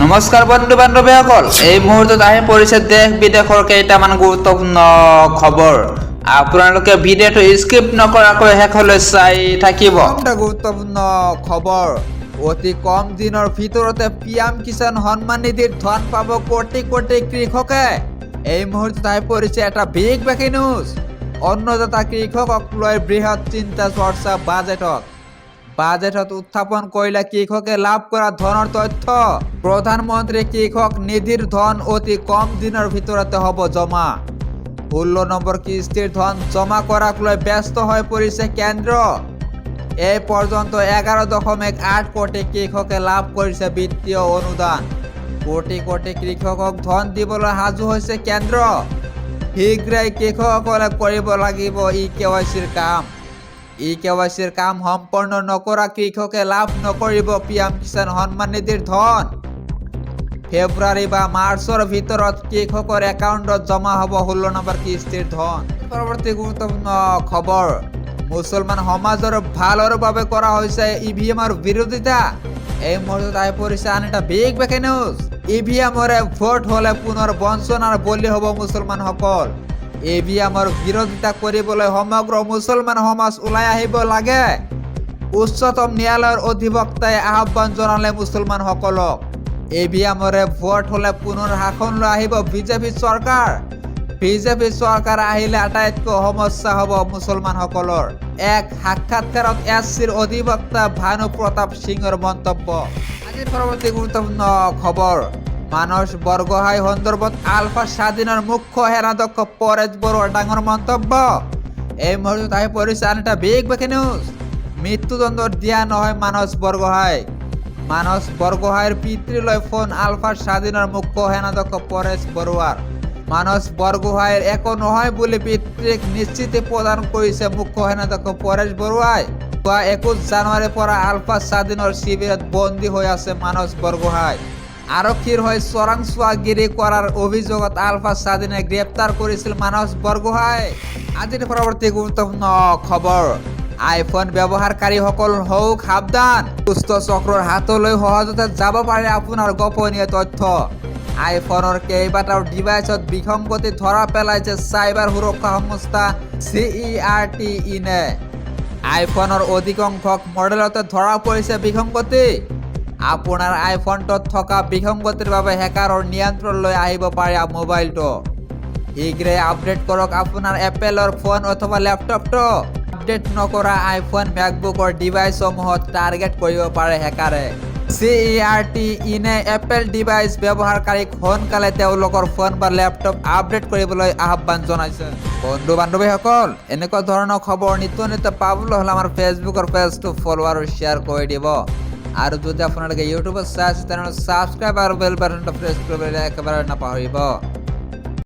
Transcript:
নমস্কাৰ বন্ধু বান্ধৱীসকল, এই মুহূৰ্তত আহি পৰিছে দেশ বিদেশৰ কেইটামান গুৰুত্বপূৰ্ণ খবৰ। আপোনালোকে ভিডিঅ'টো স্কিপ নকৰাকৈ শেষলৈ চাই থাকিব। গুৰুত্বপূৰ্ণ খবৰ, অতি কম দিনৰ ভিতৰতে পিএম কিষাণ সন্মান নিধিৰ ধন পাব কোটি কোটি কৃষকে। এই মুহূৰ্তত আহি পৰিছে এটা বিগ ব্ৰেকিং নিউজ। অন্নদাতা কৃষকক লৈ বৃহৎ চিন্তা চৰ্চা বাজেটত উত্থাপন কৰিলে কৃষকে লাভ কৰা ধনৰ তথ্য। প্ৰধানমন্ত্ৰী কৃষক নিধিৰ ধন অতি কম দিনৰ ভিতৰতে হ'ব জমা। 16 নম্বৰ কিস্তিৰ ধন জমা কৰাক লৈ ব্যস্ত হৈ পৰিছে কেন্দ্ৰ। এই পৰ্যন্ত 11.8 কোটি কৃষকে লাভ কৰিছে বিত্তীয় অনুদান। কোটি কোটি কৃষকক ধন দিবলৈ সাজু হৈছে কেন্দ্ৰ। শীঘ্ৰেই কৃষকসকলে কৰিব লাগিব ই-KYCৰ কাম। ই-KYCৰ কাম সম্পন্ন নকৰা কৃষকে লাভ নকৰিব পিএম কিষাণ সন্মান নিধিৰ ধন। ফেব্ৰুৱাৰী বা মাৰ্চৰ ভিতৰত কৃষকৰ একাউণ্টত জমা হ'ব 16 নম্বৰ কিস্তিৰ ধন। পৰৱৰ্তী গুৰুত্বপূৰ্ণ খবৰ, মুছলমান সমাজৰ ভালৰ বাবে কৰা হৈছে ইভিএমৰ বিৰোধিতা। এই মুহূৰ্তত আহি পৰিছে আন এটা বিগ ব্ৰেকিং নিউজ। ইভিএমৰে ভোট হ'লে পুনৰ বঞ্চনাৰ বলি হ'ব মুছলমানসকল। ইভিএমৰ বিৰোধিতা কৰিবলৈ সমগ্ৰ মুছলমান সমাজ ওলাই আহিব লাগে। উচ্চতম ন্যায়ালয়ৰ অধিবক্তাই আহ্বান জনালে মুছলমানসকলক। ইভিএমৰে ভোট হ'লে পুনৰ শাসনলৈ আহিব বিজেপি চৰকাৰ। বিজেপি চৰকাৰ আহিলে আটাইতকৈ সমস্যা হ'ব মুছলমানসকলৰ। এক সাক্ষাৎকাৰত SCৰ অধিবক্তা ভানু প্ৰতাপ সিঙৰ মন্তব্য। আজিৰ পৰৱৰ্তী গুৰুত্বপূৰ্ণ খবৰ, মানস বৰগোহাঁই সন্দৰ্ভত আলফা স্বাধীনৰ মুখ্য সেনাধ্যক্ষ পৰেশ বৰুৱাৰ ডাঙৰ মন্তব্য। এই মুহূৰ্তত আহি পৰিছে আন এটা বিগ ব্ৰেকিং নিউজ। মৃত্যুদণ্ড দিয়া নহয় মানস বৰগোহাঁই। মানস বৰগোহাঁইৰ পিতৃলৈ ফোন আলফা স্বাধীনৰ মুখ্য সেনাধ্যক্ষ পৰেশ বৰুৱাৰ। মানস বৰগোহাঁইৰ একো নহয় বুলি পিতৃক নিশ্চিতি প্ৰদান কৰিছে মুখ্য সেনাধ্যক্ষ পৰেশ বৰুৱাই। 21 জানুৱাৰীৰ পৰা আলফা স্বাধীনৰ শিবিৰত বন্দী হৈ আছে মানস বৰগোহাঁই। আৰক্ষীৰ হৈ চোৰাংচোৱাগিৰি কৰাৰ অভিযোগত আলফা স্বাধীনে গ্ৰেপ্তাৰ কৰিছিল মানস বৰগোহাঁই। আজিৰ পৰৱৰ্তী গুৰুত্বপূৰ্ণ খবৰ, আইফোন ব্যৱহাৰকাৰীসকল হওক সাৱধান। দুষ্ট চক্ৰৰ হাতলৈ সহজতে যাব পাৰে আপোনাৰ গোপনীয় তথ্য। আইফোনৰ কেইবাটাও ডিভাইচত বিসংগতি ধৰা পেলাইছে চাইবাৰ সুৰক্ষা সংস্থা CERT-নে। আইফোনৰ অধিকাংশ মডেলতে ধৰা পৰিছে বিসংগতি। আপোনাৰ আইফোনটোত থকা বিসংগতিৰ বাবে হেকাৰৰ নিয়ন্ত্ৰণলৈ আহিব পাৰে মোবাইলটো। শীঘ্ৰেই আপডেট কৰক আপোনাৰ এপেলৰ ফোন অথবা লেপটপটো। আপডেট নকৰা আইফোন মেকবুকৰ ডিভাইচসমূহত টাৰ্গেট কৰিব পাৰে হেকাৰে। CERT-নে এপেল ডিভাইচ ব্যৱহাৰকাৰীক সোনকালে তেওঁলোকৰ ফোন বা লেপটপ আপডেট কৰিবলৈ আহ্বান জনাইছে। বন্ধু বান্ধৱীসকল, এনেকুৱা ধৰণৰ খবৰ নিত্য পাবলৈ হ'লে আমাৰ ফেচবুকৰ পেজটো ফলো আৰু শ্বেয়াৰ কৰি দিব। আৰু যদি আপোনালোকে ইউটিউবত চাই আছে তেনেহ'লে ছাবস্ক্ৰাইব আৰু বেল বাটনটো প্ৰেছ কৰিবলৈ একেবাৰে নাপাহৰিব।